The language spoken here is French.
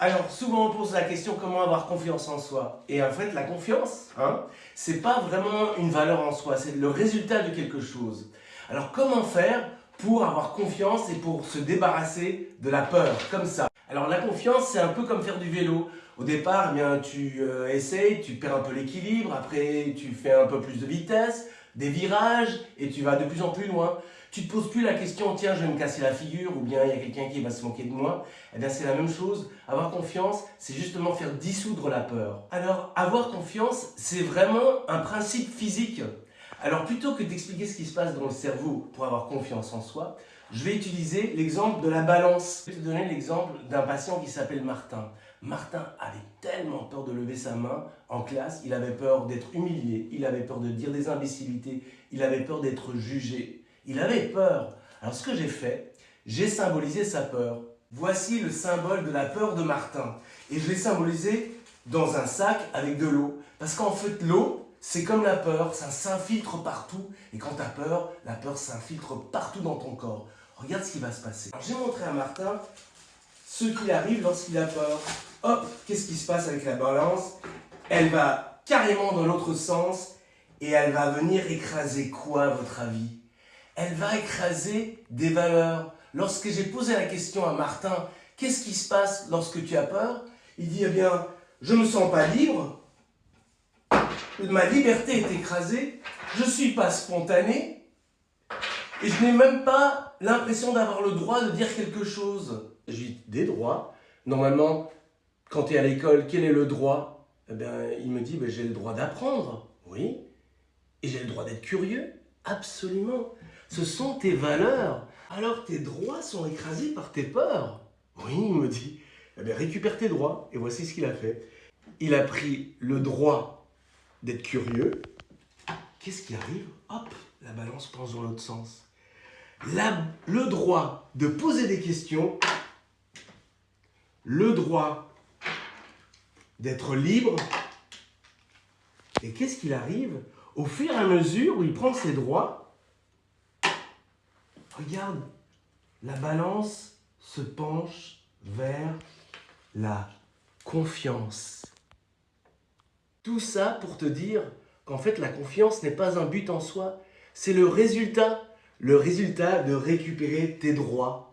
Alors, souvent on pose la question comment avoir confiance en soi. Et en fait, la confiance, c'est pas vraiment une valeur en soi, c'est le résultat de quelque chose. Alors, comment faire pour avoir confiance et pour se débarrasser de la peur, comme ça? Alors, la confiance, c'est un peu comme faire du vélo. Au départ, eh bien, tu essayes, tu perds un peu l'équilibre, après tu fais un peu plus de vitesse, des virages, et tu vas de plus en plus loin. Tu te poses plus la question, tiens, je vais me casser la figure, ou bien il y a quelqu'un qui va se moquer de moi. Eh bien, c'est la même chose. Avoir confiance, c'est justement faire dissoudre la peur. Alors, avoir confiance, c'est vraiment un principe physique. Alors, plutôt que d'expliquer ce qui se passe dans le cerveau pour avoir confiance en soi, je vais utiliser l'exemple de la balance. Je vais te donner l'exemple d'un patient qui s'appelle Martin. Martin avait tellement peur de lever sa main en classe, il avait peur d'être humilié, il avait peur de dire des imbécilités, il avait peur d'être jugé. Il avait peur. Alors ce que j'ai fait, j'ai symbolisé sa peur. Voici le symbole de la peur de Martin. Et je l'ai symbolisé dans un sac avec de l'eau. Parce qu'en fait, l'eau, c'est comme la peur, ça s'infiltre partout. Et quand tu as peur, la peur s'infiltre partout dans ton corps. Regarde ce qui va se passer. J'ai montré à Martin ce qui arrive lorsqu'il a peur. Hop, qu'est-ce qui se passe avec la balance? Elle va carrément dans l'autre sens et elle va venir écraser quoi, à votre avis? Elle va écraser des valeurs. Lorsque j'ai posé la question à Martin, qu'est-ce qui se passe lorsque tu as peur? Il dit, eh bien, je ne me sens pas libre, ma liberté est écrasée, je ne suis pas spontané, et je n'ai même pas l'impression d'avoir le droit de dire quelque chose. J'ai des droits. Normalement, quand tu es à l'école, quel est le droit? Eh bien, il me dit, ben, j'ai le droit d'apprendre. Oui. Et j'ai le droit d'être curieux. Absolument. Ce sont tes valeurs. Alors tes droits sont écrasés par tes peurs. Oui, il me dit. Eh bien, récupère tes droits. Et voici ce qu'il a fait. Il a pris le droit d'être curieux. Qu'est-ce qui arrive? Hop, la balance pense dans l'autre sens. Le droit de poser des questions. Le droit d'être libre. Et qu'est-ce qu'il arrive? Au fur et à mesure où il prend ses droits, regarde, la balance se penche vers la confiance. Tout ça pour te dire qu'en fait la confiance n'est pas un but en soi, c'est le résultat de récupérer tes droits.